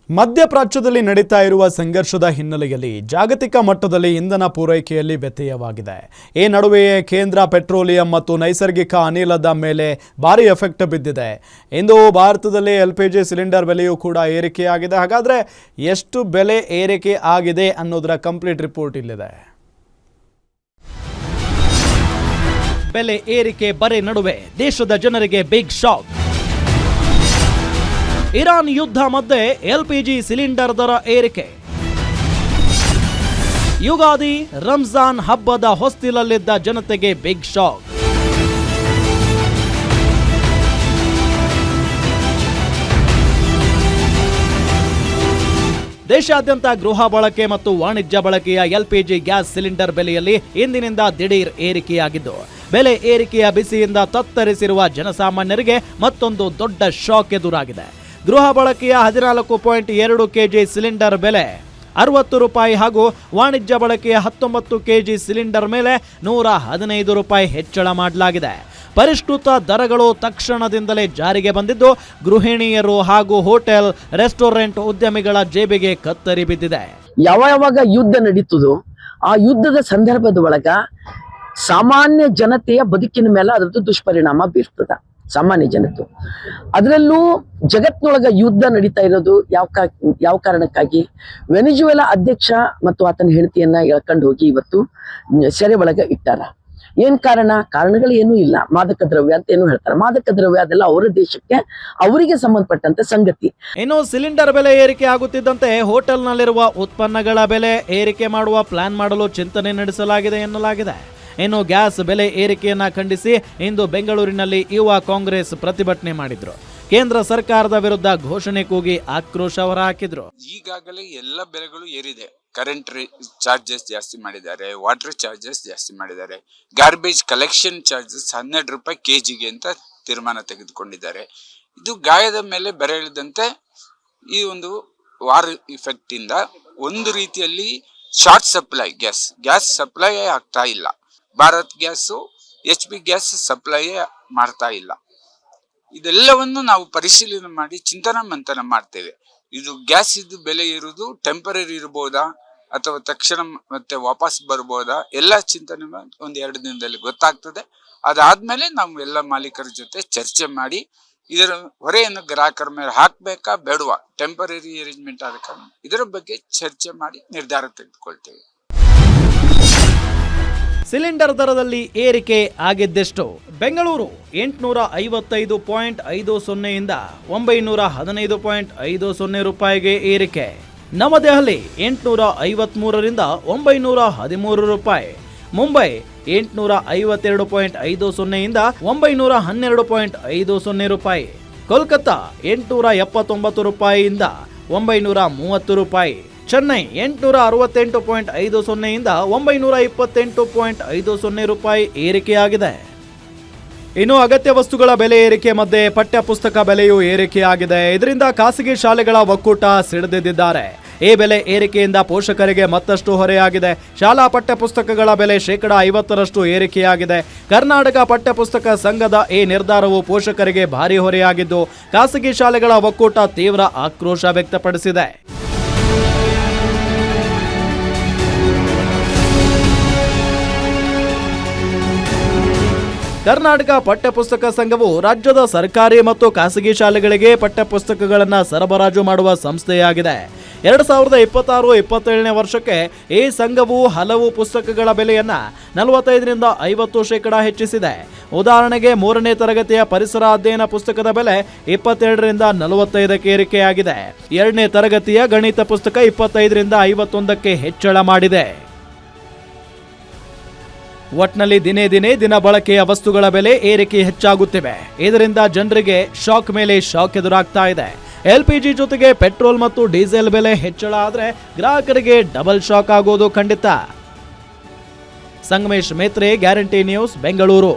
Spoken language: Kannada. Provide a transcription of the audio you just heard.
ಮಧ್ಯಪ್ರಾಚ್ಯದಲ್ಲಿ ನಡೀತಾ ಇರುವ ಸಂಘರ್ಷದ ಹಿನ್ನೆಲೆಯಲ್ಲಿ ಜಾಗತಿಕ ಮಟ್ಟದಲ್ಲಿ ಇಂಧನ ಪೂರೈಕೆಯಲ್ಲಿ ವ್ಯತ್ಯಯವಾಗಿದೆ. ಈ ನಡುವೆಯೇ ಕೇಂದ್ರ ಪೆಟ್ರೋಲಿಯಂ ಮತ್ತು ನೈಸರ್ಗಿಕ ಅನಿಲದ ಮೇಲೆ ಭಾರಿ ಎಫೆಕ್ಟ್ ಬಿದ್ದಿದೆ. ಇಂದು ಭಾರತದಲ್ಲಿ LPG ಸಿಲಿಂಡರ್ ಬೆಲೆಯೂ ಕೂಡ ಏರಿಕೆಯಾಗಿದೆ. ಹಾಗಾದರೆ ಎಷ್ಟು ಬೆಲೆ ಏರಿಕೆ ಆಗಿದೆ ಅನ್ನೋದರ ಕಂಪ್ಲೀಟ್ ರಿಪೋರ್ಟ್ ಇಲ್ಲಿದೆ. ಬೆಲೆ ಏರಿಕೆ ಬರೆ ನಡುವೆ ದೇಶದ ಜನರಿಗೆ ಬಿಗ್ ಶಾಕ್. ಇರಾನ್ ಯುದ್ಧ ಮಧ್ಯೆ LPG ಸಿಲಿಂಡರ್ ದರ ಏರಿಕೆ. ಯುಗಾದಿ ರಂಜಾನ್ ಹಬ್ಬದ ಹೊಸ್ತಿಲಲ್ಲಿದ್ದ ಜನತೆಗೆ ಬಿಗ್ ಶಾಕ್. ದೇಶಾದ್ಯಂತ ಗೃಹ ಬಳಕೆ ಮತ್ತು ವಾಣಿಜ್ಯ ಬಳಕೆಯ LPG ಗ್ಯಾಸ್ ಸಿಲಿಂಡರ್ ಬೆಲೆಯಲ್ಲಿ ಇಂದಿನಿಂದ ದಿಢೀರ್ ಏರಿಕೆಯಾಗಿದ್ದು, ಬೆಲೆ ಏರಿಕೆಯ ಬಿಸಿಯಿಂದ ತತ್ತರಿಸಿರುವ ಜನಸಾಮಾನ್ಯರಿಗೆ ಮತ್ತೊಂದು ದೊಡ್ಡ ಶಾಕ್ ಎದುರಾಗಿದೆ. ಗೃಹ ಬಳಕೆಯ 14.2 kg ಸಿಲಿಂಡರ್ ಬೆಲೆ 60 ರೂಪಾಯಿ ಹಾಗೂ ವಾಣಿಜ್ಯ ಬಳಕೆಯ 19 kg ಸಿಲಿಂಡರ್ ಮೇಲೆ 115 ರೂಪಾಯಿ ಹೆಚ್ಚಳ ಮಾಡಲಾಗಿದೆ. ಪರಿಷ್ಕೃತ ದರಗಳು ತಕ್ಷಣದಿಂದಲೇ ಜಾರಿಗೆ ಬಂದಿದ್ದು, ಗೃಹಿಣಿಯರು ಹಾಗೂ ಹೋಟೆಲ್ ರೆಸ್ಟೋರೆಂಟ್ ಉದ್ಯಮಿಗಳ ಜೇಬಿಗೆ ಕತ್ತರಿ ಬಿದ್ದಿದೆ. ಯಾವಾಗ ಯುದ್ಧ ನಡೀತದೋ ಆ ಯುದ್ಧದ ಸಂದರ್ಭದ ಒಳಗ ಸಾಮಾನ್ಯ ಜನತೆಯ ಬದುಕಿನ ಮೇಲೆ ಅದರದ್ದು ದುಷ್ಪರಿಣಾಮ ಬೀರ್ತದ. ಸಾಮಾನ್ಯ ಜನತೆ ಅದರಲ್ಲೂ ಜಗತ್ತಿನೊಳಗ ಯುದ್ಧ ನಡೀತಾ ಇರೋದು ಯಾವ ಕಾರಣಕ್ಕಾಗಿ? ವೆನಿಜುವೆಲಾ ಅಧ್ಯಕ್ಷ ಮತ್ತು ಆತನ ಹೆಂಡತಿಯನ್ನ ಎಳ್ಕೊಂಡು ಹೋಗಿ ಇವತ್ತು ಸೆರೆ ಒಳಗ ಇಟ್ಟಾರ. ಏನ್ ಕಾರಣಗಳು ಏನೂ ಇಲ್ಲ. ಮಾದಕ ದ್ರವ್ಯ ಅಂತ ಏನು ಹೇಳ್ತಾರೆ. ಮಾದಕ ದ್ರವ್ಯ ಅದೆಲ್ಲ ಅವರ ದೇಶಕ್ಕೆ ಅವರಿಗೆ ಸಂಬಂಧಪಟ್ಟಂತ ಸಂಗತಿ. ಇನ್ನು ಸಿಲಿಂಡರ್ ಬೆಲೆ ಏರಿಕೆ ಆಗುತ್ತಿದ್ದಂತೆ ಹೋಟೆಲ್ನಲ್ಲಿರುವ ಉತ್ಪನ್ನಗಳ ಬೆಲೆ ಏರಿಕೆ ಮಾಡುವ ಪ್ಲಾನ್ ಮಾಡಲು ಚಿಂತನೆ ನಡೆಸಲಾಗಿದೆ ಎನ್ನಲಾಗಿದೆ. ಇನ್ನು ಗ್ಯಾಸ್ ಬೆಲೆ ಏರಿಕೆಯನ್ನ ಖಂಡಿಸಿ ಇಂದು ಬೆಂಗಳೂರಿನಲ್ಲಿ ಯುವ ಕಾಂಗ್ರೆಸ್ ಪ್ರತಿಭಟನೆ ಮಾಡಿದ್ರು. ಕೇಂದ್ರ ಸರ್ಕಾರದ ವಿರುದ್ಧ ಘೋಷಣೆ ಕೂಗಿ ಆಕ್ರೋಶ ಹೊರಹಾಕಿದ್ರು. ಈಗಾಗಲೇ ಎಲ್ಲ ಬೆಲೆಗಳು ಏರಿದೆ. ಕರೆಂಟ್ ಚಾರ್ಜಸ್ ಜಾಸ್ತಿ ಮಾಡಿದ್ದಾರೆ, ವಾಟರ್ ಚಾರ್ಜಸ್ ಜಾಸ್ತಿ ಮಾಡಿದ್ದಾರೆ, ಗಾರ್ಬೇಜ್ ಕಲೆಕ್ಷನ್ ಚಾರ್ಜಸ್ 12 ರೂಪಾಯಿ kgಗೆ ಅಂತ ತೀರ್ಮಾನ ತೆಗೆದುಕೊಂಡಿದ್ದಾರೆ. ಇದು ಗಾಯದ ಮೇಲೆ ಬೆರೆ ಇಳಿದಂತೆ ಈ ಒಂದು ವಾರ್ ಇಫೆಕ್ಟ್ ಇಂದ ಒಂದು ರೀತಿಯಲ್ಲಿ ಶಾರ್ಟ್ ಸಪ್ಲೈ ಗ್ಯಾಸ್ ಸಪ್ಲೈ ಆಗ್ತಾ ಇಲ್ಲ. Bharat gas HP gas supply ಮಾಡ್ತಾ ಇಲ್ಲ. ಇದೆಲ್ಲವನ್ನು ನಾವು ಪರಿಶೀಲನೆ ಮಾಡಿ ಚಿಂತನ ಮಂಥನ ಮಾಡ್ತೇವೆ. ಇದು ಗ್ಯಾಸ್ ಇದ್ದು ಬೆಲೆ ಇರುವುದು ಟೆಂಪರರಿ ಇರಬಹುದಾ ಅಥವಾ ತಕ್ಷಣ ಮತ್ತೆ ವಾಪಸ್ ಬರ್ಬೋದಾ, ಎಲ್ಲ ಚಿಂತನೆ ಒಂದು 2 ದಿನದಲ್ಲಿ ಗೊತ್ತಾಗ್ತದೆ. ಅದಾದ್ಮೇಲೆ ನಾವು ಎಲ್ಲ ಮಾಲೀಕರ ಜೊತೆ ಚರ್ಚೆ ಮಾಡಿ ಇದರ ಹೊರೆಯನ್ನು ಗ್ರಾಹಕರ ಮೇಲೆ ಹಾಕ್ಬೇಕಾ ಬೇಡವಾ, ಟೆಂಪರರಿ ಅರೇಂಜ್ಮೆಂಟ್ ಆದ ಕಾರಣ ಇದರ ಬಗ್ಗೆ ಚರ್ಚೆ ಮಾಡಿ ನಿರ್ಧಾರ ತೆಗೆದುಕೊಳ್ತೇವೆ. ಸಿಲಿಂಡರ್ ದರದಲ್ಲಿ ಏರಿಕೆ ಆಗಿದ್ದೆಷ್ಟು? ಬೆಂಗಳೂರು 855.50 ಇಂದ 915.50 ರೂಪಾಯಿಗೆ ಏರಿಕೆ. ನವದೆಹಲಿ 853 ರಿಂದ 913 ರೂಪಾಯಿ. ಮುಂಬೈ 852.50 ಇಂದ 912.50 ರೂಪಾಯಿ. ಕೋಲ್ಕತ್ತಾ 879 ರೂಪಾಯಿಯಿಂದ 930 ರೂಪಾಯಿ. ಚೆನ್ನೈ 868.50 ಇಂದ 928.50 ರೂಪಾಯಿ ಏರಿಕೆಯಾಗಿದೆ. ಇನ್ನು ಅಗತ್ಯ ವಸ್ತುಗಳ ಬೆಲೆ ಏರಿಕೆ ಮಧ್ಯೆ ಪಠ್ಯ ಪುಸ್ತಕ ಬೆಲೆಯೂ ಏರಿಕೆಯಾಗಿದೆ. ಇದರಿಂದ ಖಾಸಗಿ ಶಾಲೆಗಳ ಒಕ್ಕೂಟ ಸಿಡಿದಿದ್ದಾರೆ. ಈ ಬೆಲೆ ಏರಿಕೆಯಿಂದ ಪೋಷಕರಿಗೆ ಮತ್ತಷ್ಟು ಹೊರೆಯಾಗಿದೆ. ಶಾಲಾ ಪಠ್ಯ ಪುಸ್ತಕಗಳ ಬೆಲೆ 50% ಏರಿಕೆಯಾಗಿದೆ. ಕರ್ನಾಟಕ ಪಠ್ಯ ಪುಸ್ತಕ ಸಂಘದ ಈ ನಿರ್ಧಾರವು ಪೋಷಕರಿಗೆ ಭಾರಿ ಹೊರೆಯಾಗಿದ್ದು, ಖಾಸಗಿ ಶಾಲೆಗಳ ಒಕ್ಕೂಟ ತೀವ್ರ ಆಕ್ರೋಶ ವ್ಯಕ್ತಪಡಿಸಿದೆ. ಕರ್ನಾಟಕ ಪಠ್ಯಪುಸ್ತಕ ಸಂಘವು ರಾಜ್ಯದ ಸರ್ಕಾರಿ ಮತ್ತು ಖಾಸಗಿ ಶಾಲೆಗಳಿಗೆ ಪಠ್ಯಪುಸ್ತಕಗಳನ್ನು ಸರಬರಾಜು ಮಾಡುವ ಸಂಸ್ಥೆಯಾಗಿದೆ. 2026-27ನೇ ವರ್ಷಕ್ಕೆ ಈ ಸಂಘವು ಹಲವು ಪುಸ್ತಕಗಳ ಬೆಲೆಯನ್ನು 45 ರಿಂದ 50% ಹೆಚ್ಚಿಸಿದೆ. ಉದಾಹರಣೆಗೆ 3ನೇ ತರಗತಿಯ ಪರಿಸರ ಅಧ್ಯಯನ ಪುಸ್ತಕದ ಬೆಲೆ 22 ರಿಂದ 45ಕ್ಕೆ ಏರಿಕೆಯಾಗಿದೆ. 2ನೇ ತರಗತಿಯ ಗಣಿತ ಪುಸ್ತಕ 25 ರಿಂದ 51ಕ್ಕೆ ಹೆಚ್ಚಳ ಮಾಡಿದೆ. ಒಟ್ನಲ್ಲಿ ದಿನ ಬಳಕೆಯ ವಸ್ತುಗಳ ಬೆಲೆ ಏರಿಕೆ ಹೆಚ್ಚಾಗುತ್ತಿವೆ. ಇದರಿಂದ ಜನರಿಗೆ ಶಾಕ್ ಮೇಲೆ ಶಾಕ್ ಎದುರಾಗ್ತಾ ಇದೆ. LPG ಜೊತೆಗೆ ಪೆಟ್ರೋಲ್ ಮತ್ತು ಡೀಸೆಲ್ ಬೆಲೆ ಹೆಚ್ಚಳ ಆದರೆ ಗ್ರಾಹಕರಿಗೆ ಡಬಲ್ ಶಾಕ್ ಆಗೋದು ಖಂಡಿತ. Sangamesh Metre, guarantee news, Bengaluru.